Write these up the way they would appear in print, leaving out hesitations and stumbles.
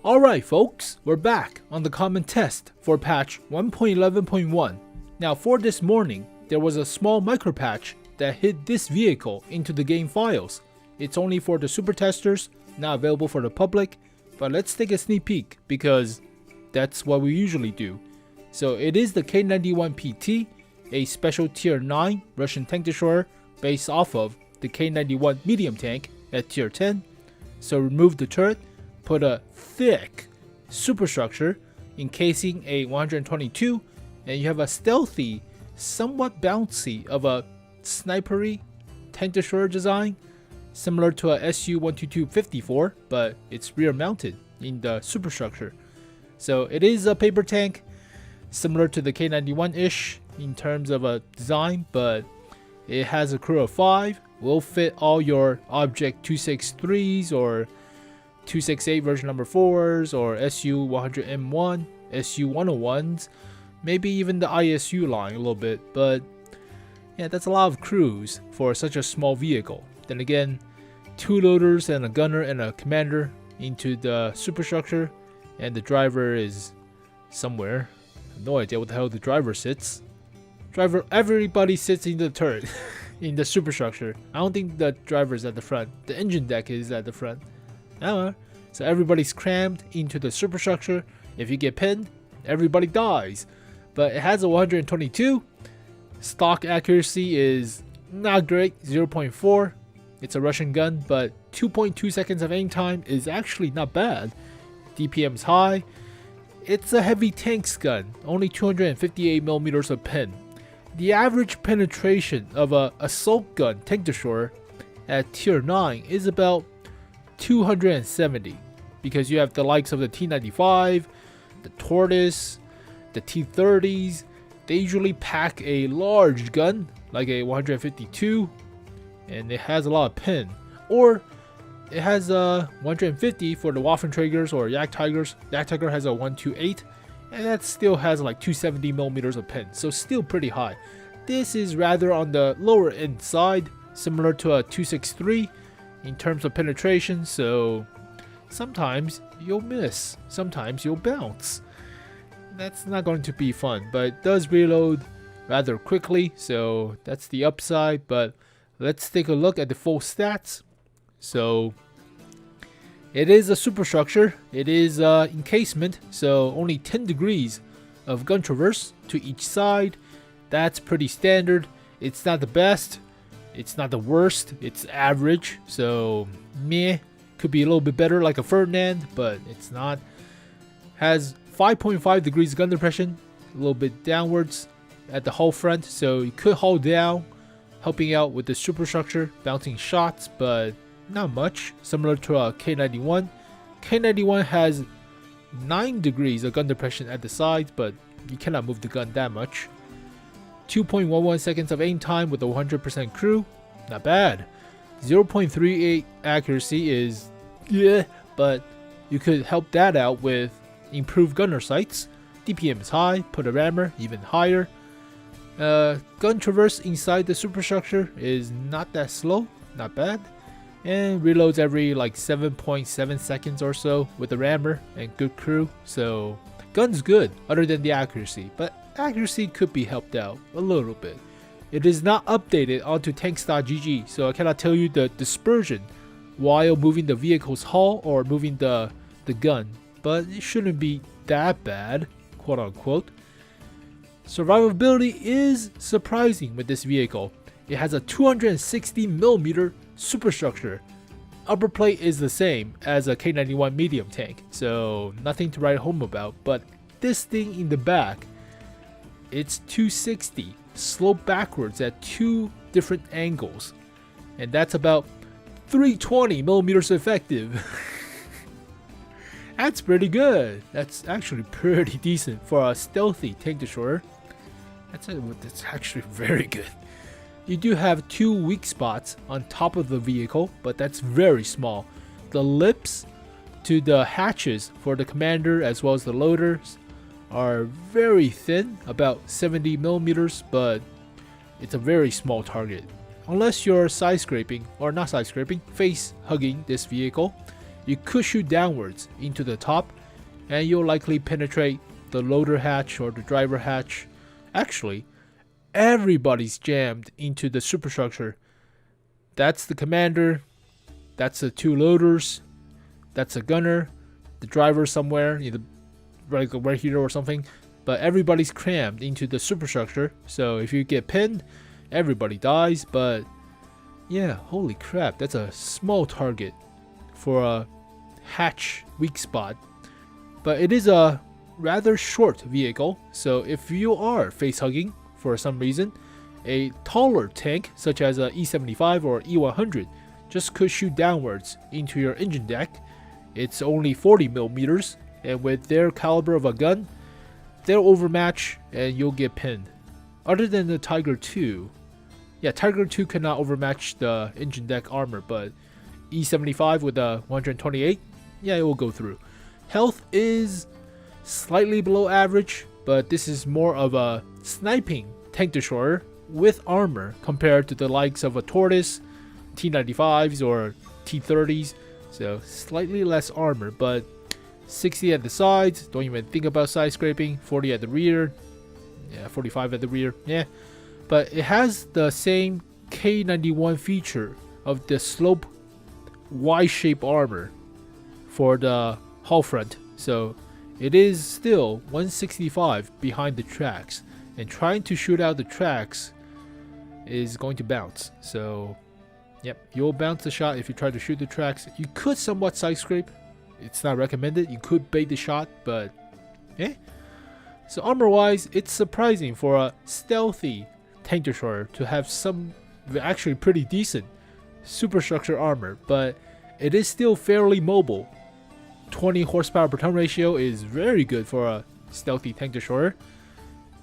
Alright folks, we're back on the common test for patch 1.11.1. Now for this morning, there was a small micropatch that hid this vehicle into the game files. It's only for the super testers, not available for the public, but let's take a sneak peek because that's what we usually do. So it is the K-91-PT, a special tier 9 Russian tank destroyer based off of the K-91 medium tank at tier 10. So remove the turret, put a thick superstructure encasing a 122, and you have a stealthy, somewhat bouncy of a snipery tank destroyer design, similar to a Su-122-54, but it's rear mounted in the superstructure. So it is a paper tank, similar to the K-91-ish in terms of a design, but it has a crew of 5, will fit all your Object 263s or 268 version number 4s or Su-100M1, Su-101s, maybe even the ISU line a little bit, but yeah, that's a lot of crews for such a small vehicle. Then again, 2 loaders and a gunner and a commander into the superstructure, and the driver is somewhere. I have no idea what the hell the driver sits. Everybody sits in the turret in the superstructure. I don't think the driver is at the front. The engine deck is at the front. So everybody's crammed into the superstructure. If you get pinned, everybody dies. But it has a 122. Stock accuracy is not great, 0.4. It's a Russian gun, but 2.2 seconds of aim time is actually not bad. DPM is high. It's a heavy tanks gun, only 258 millimeters of pen. The average penetration of a assault gun tank destroyer at tier 9 is about 270, because you have the likes of the T-95, the Tortoise, the T-30s. They usually pack a large gun like a 152, and it has a lot of pin. Or it has a 150 for the Waffenträgers or Yak Tigers. Yak Tiger has a 128, and that still has like 270 millimeters of pin, so still pretty high. This is rather on the lower end side, similar to a 263 in terms of penetration, so sometimes you'll miss, sometimes you'll bounce. That's not going to be fun, but it does reload rather quickly, so that's the upside. But let's take a look at the full stats. So it is a superstructure, it is encasement, so only 10 degrees of gun traverse to each side. That's pretty standard. It's not the best, it's not the worst, it's average, so meh. Could be a little bit better like a Ferdinand, but it's not. Has 5.5 degrees gun depression, a little bit downwards at the hull front, so you could hold down, helping out with the superstructure, bouncing shots, but not much. Similar to a K-91. K-91 has 9 degrees of gun depression at the sides, but you cannot move the gun that much. 2.11 seconds of aim time with a 100% crew, not bad. 0.38 accuracy is yeah, but you could help that out with improved gunner sights. DPM is high, put a rammer even higher. Gun traverse inside the superstructure is not that slow, not bad. And reloads every like 7.7 seconds or so with a rammer and good crew. So gun's good other than the accuracy, but accuracy could be helped out a little bit. It is not updated onto tanks.gg, so I cannot tell you the dispersion while moving the vehicle's hull or moving the gun, but it shouldn't be that bad, quote unquote. Survivability is surprising with this vehicle. It has a 260mm superstructure. Upper plate is the same as a K-91 medium tank, so nothing to write home about, but this thing in the back, it's 260, slope backwards at 2 different angles, and that's about 320 millimeters effective. That's pretty good. That's actually pretty decent for a stealthy tank destroyer. That's actually very good. You do have 2 weak spots on top of the vehicle, but that's very small. The lips to the hatches for the commander as well as the loaders are very thin, about 70 millimeters, but it's a very small target. Unless you're side scraping, or not side scraping, face hugging this vehicle, you could shoot downwards into the top, and you'll likely penetrate the loader hatch or the driver hatch. Actually, everybody's jammed into the superstructure. That's the commander, that's the 2 loaders, that's a gunner, the driver somewhere, either right here or something. But everybody's crammed into the superstructure, so if you get pinned, everybody dies. But yeah, holy crap, that's a small target for a hatch weak spot. But it is a rather short vehicle, so if you are face hugging for some reason, a taller tank such as a E75 or E100 just could shoot downwards into your engine deck. It's only 40 millimeters, and with their caliber of a gun, they'll overmatch and you'll get pinned. Other than the Tiger II. Yeah, Tiger II cannot overmatch the engine deck armor, but E75 with a 128, yeah, it will go through. Health is slightly below average, but this is more of a sniping tank destroyer with armor compared to the likes of a Tortoise, T95s or T30s. So slightly less armor, but 60 at the sides, don't even think about side scraping. 40 at the rear, yeah, 45 at the rear, yeah. But it has the same K-91 feature of the slope Y-shape armor for the hull front. So it is still 165 behind the tracks, and trying to shoot out the tracks is going to bounce. So yep, you'll bounce the shot if you try to shoot the tracks. You could somewhat side scrape. It's not recommended. You could bait the shot, but eh. So armor wise, it's surprising for a stealthy tank destroyer to have some actually pretty decent superstructure armor, but it is still fairly mobile. 20 horsepower per ton ratio is very good for a stealthy tank destroyer.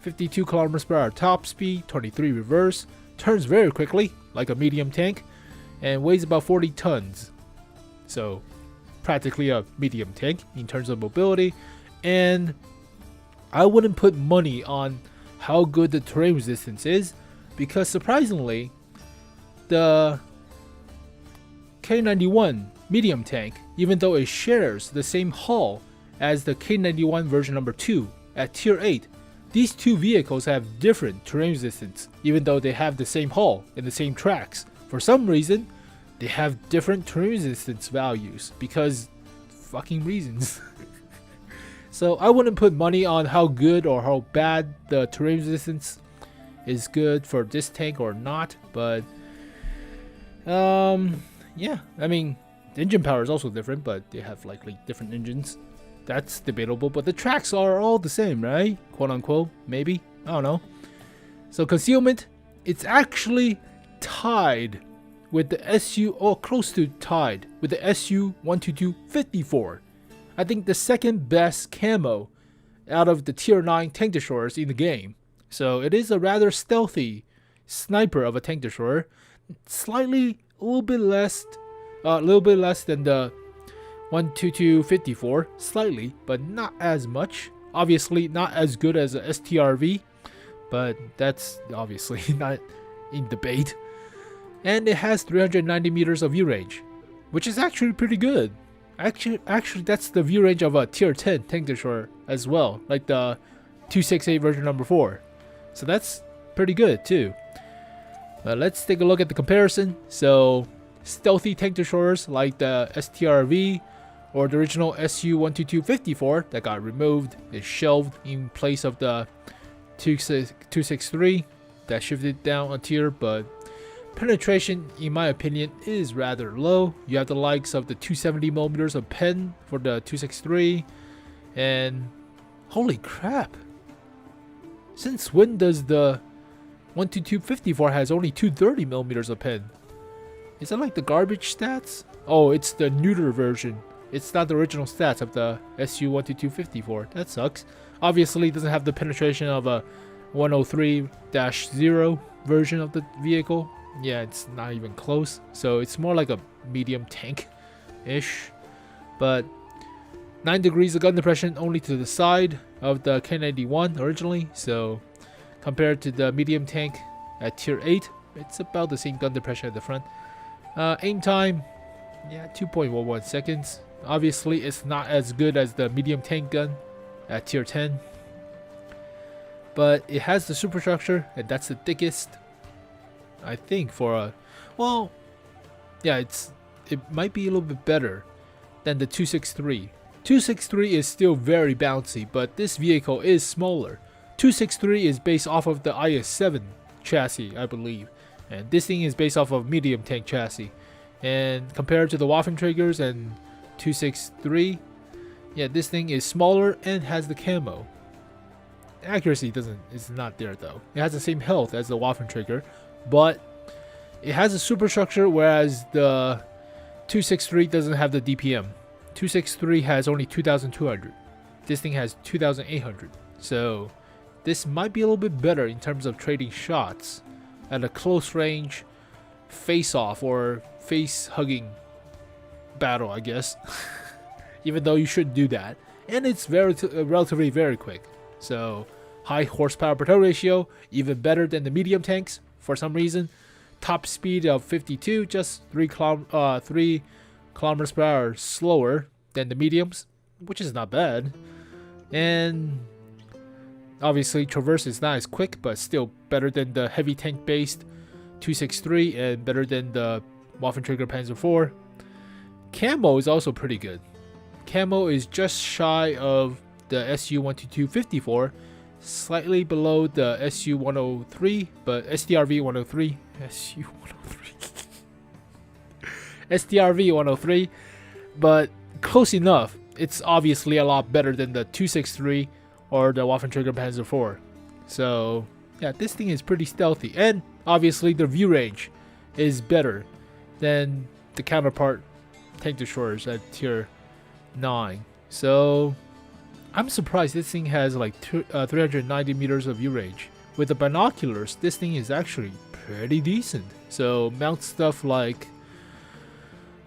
52 kilometers per hour top speed, 23 reverse, turns very quickly like a medium tank, and weighs about 40 tons. So practically a medium tank in terms of mobility. And I wouldn't put money on how good the terrain resistance is, because surprisingly the K91 medium tank, even though it shares the same hull as the K91 version number 2 at tier 8, these two vehicles have different terrain resistance, even though they have the same hull and the same tracks. For some reason, they have different terrain resistance values, because fucking reasons. So I wouldn't put money on how good or how bad the terrain resistance is good for this tank or not, but yeah, I mean, the engine power is also different, but they have likely different engines. That's debatable, but the tracks are all the same, right? Quote unquote, maybe? I don't know. So concealment, it's actually tied with the SU, or close to tied with the SU-122-54. I think the second best camo out of the tier 9 tank destroyers in the game. So it is a rather stealthy sniper of a tank destroyer. Slightly, a little bit less than the 122-54, slightly, but not as much. Obviously not as good as a STRV, but that's obviously not in debate. And it has 390 meters of view range, which is actually pretty good. Actually, that's the view range of a tier 10 tank destroyer as well, like the 268 version number 4. So that's pretty good too. But let's take a look at the comparison. So stealthy tank destroyers like the STRV or the original SU-122-54 that got removed is shelved in place of the 263 that shifted down a tier, but penetration, in my opinion, is rather low. You have the likes of the 270 millimeters of pen for the 263, and holy crap! Since when does the 122-54 has only 230 millimeters of pen? Is that like the garbage stats? Oh, it's the neuter version. It's not the original stats of the SU-122-54. That sucks. Obviously, it doesn't have the penetration of a 103-0 version of the vehicle. Yeah, it's not even close. So it's more like a medium tank-ish. But 9 degrees of gun depression only to the side of the K91 originally. So compared to the medium tank at tier 8, it's about the same gun depression at the front. Aim time, yeah, 2.11 seconds. Obviously, it's not as good as the medium tank gun at tier 10, but it has the superstructure, and that's the thickest, I think, for a, well, yeah, it might be a little bit better than the 263. 263 is still very bouncy, but this vehicle is smaller. 263 is based off of the IS-7 chassis, I believe, and this thing is based off of medium tank chassis. And compared to the Waffenträgers and 263, yeah, this thing is smaller and has the camo. Accuracy is not there though. It has the same health as the Waffenträger, but it has a superstructure, whereas the 263 doesn't have the DPM. 263 has only 2,200. This thing has 2,800. So this might be a little bit better in terms of trading shots at a close range face-off or face-hugging battle, I guess. Even though you shouldn't do that. And it's relatively very quick. So high horsepower per tow ratio, even better than the medium tanks for some reason. Top speed of 52, just 3 kilometers per hour slower than the mediums, which is not bad. And obviously traverse is not as quick, but still better than the heavy tank based 263 and better than the Waffenträger Panzer IV. Camo is also pretty good. Camo is just shy of the SU-122-54, slightly below the SU-103, but SDRV-103, SDRV-103, but close enough. It's obviously a lot better than the 263 or the Waffenträger Panzer IV. So yeah, this thing is pretty stealthy, and obviously the view range is better than the counterpart tank destroyers at tier 9. So I'm surprised this thing has like 390 meters of view range. With the binoculars, this thing is actually pretty decent. So mount stuff like,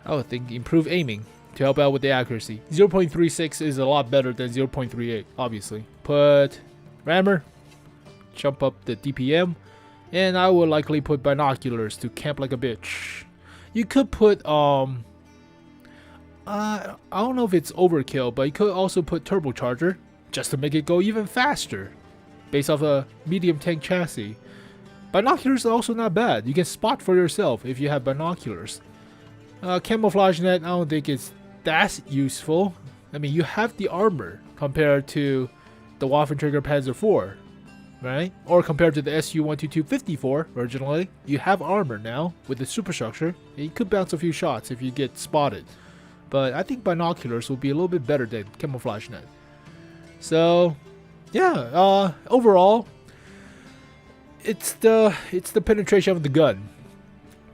I would think, improve aiming to help out with the accuracy. 0.36 is a lot better than 0.38, obviously. Put rammer, jump up the DPM, and I would likely put binoculars to camp like a bitch. You could put I don't know if it's overkill, but you could also put turbocharger just to make it go even faster, based off a medium tank chassis. Binoculars are also not bad. You can spot for yourself if you have binoculars. Camouflage net, I don't think it's that useful. I mean, you have the armor compared to the Waffenträger Panzer IV, right? Or compared to the SU-122-54 originally, you have armor now with the superstructure. And you could bounce a few shots if you get spotted. But I think binoculars will be a little bit better than camouflage net. So yeah, overall, it's the penetration of the gun.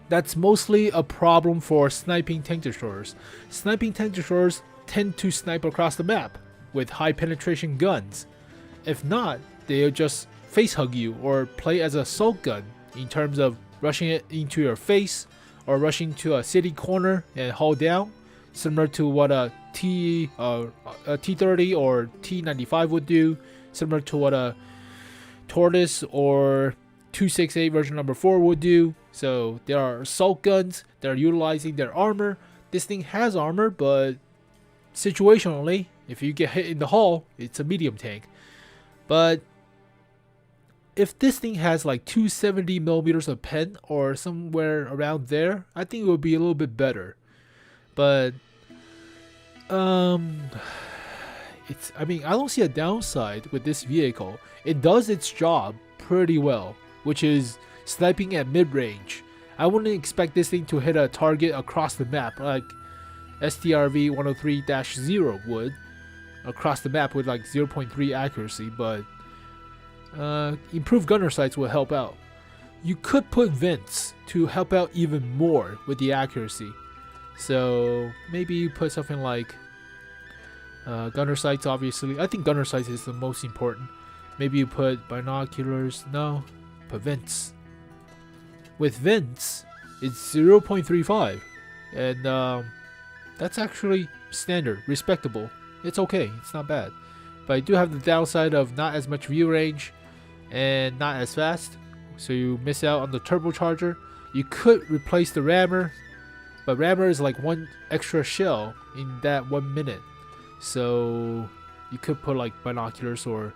That's mostly a problem for sniping tank destroyers. Sniping tank destroyers tend to snipe across the map with high penetration guns. If not, they'll just face hug you or play as a assault gun in terms of rushing it into your face or rushing to a city corner and haul down, similar to what a T30 or T95 would do, similar to what a Tortoise or 268 version number 4 would do. So there are assault guns that are utilizing their armor. This thing has armor, but situationally, if you get hit in the hull, it's a medium tank. But if this thing has like 270 millimeters of pen or somewhere around there, I think it would be a little bit better. But I mean, I don't see a downside with this vehicle. It does its job pretty well, which is sniping at mid-range. I wouldn't expect this thing to hit a target across the map like STRV 103-0 would, across the map with like 0.3 accuracy, but improved gunner sights will help out. You could put vents to help out even more with the accuracy. So maybe you put something like gunner sights, obviously. I think gunner sights is the most important. Maybe you put binoculars. No, put vents. With vents, it's 0.35, and that's actually standard, respectable. It's okay, it's not bad. But I do have the downside of not as much view range and not as fast, so you miss out on the turbocharger. You could replace the rammer but rammer is like 1 extra shell in that 1 minute. So you could put like binoculars or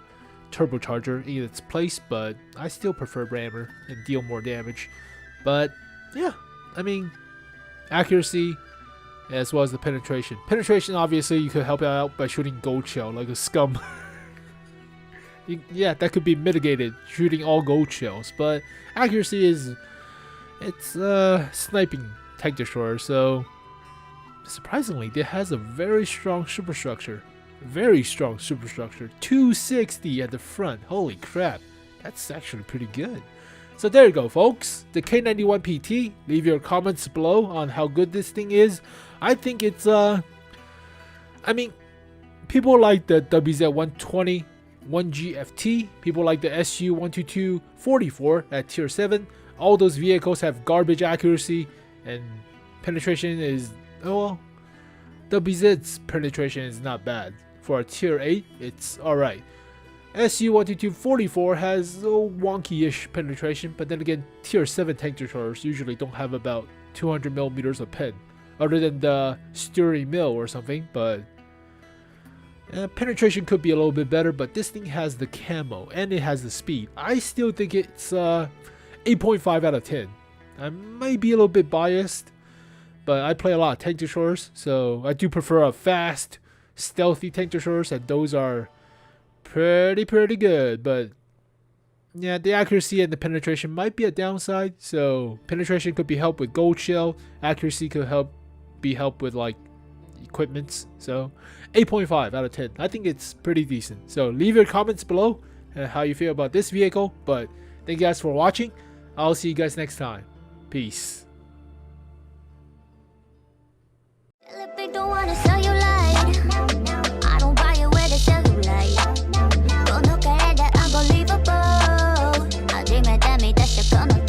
turbocharger in its place, but I still prefer rammer and deal more damage. But yeah, I mean, accuracy as well as the penetration. Penetration, obviously, you could help out by shooting gold shell like a scum. Yeah, that could be mitigated shooting all gold shells, but accuracy is sniping tank destroyer. So surprisingly, it has a very strong superstructure. Very strong superstructure. 260 at the front. Holy crap. That's actually pretty good. So there you go, folks. The K-91-PT. Leave your comments below on how good this thing is. I think it's, I mean, people like the WZ-120 1GFT. People like the SU-122-44 at tier 7. All those vehicles have garbage accuracy and penetration is, oh well, WZ's penetration is not bad. For a tier 8, it's alright. SU-122-44 has a wonky-ish penetration, but then again, tier 7 tank destroyers usually don't have about 200 millimeters of pen, other than the Steering Mill or something, but penetration could be a little bit better, but this thing has the camo and it has the speed. I still think it's 8.5 out of 10. I might be a little bit biased, but I play a lot of tank destroyers, so I do prefer a fast, stealthy tank destroyers, and those are pretty good. But yeah, the accuracy and the penetration might be a downside. So penetration could be helped with gold shell, accuracy could be helped with like equipments. So 8.5 out of 10. I think it's pretty decent. So leave your comments below how you feel about this vehicle. But thank you guys for watching. I'll see you guys next time. Peace. Don't wanna sell you light. I don't buy it where they sell you light. Don't look at that unbelievable. I dream it, that me, that's gonna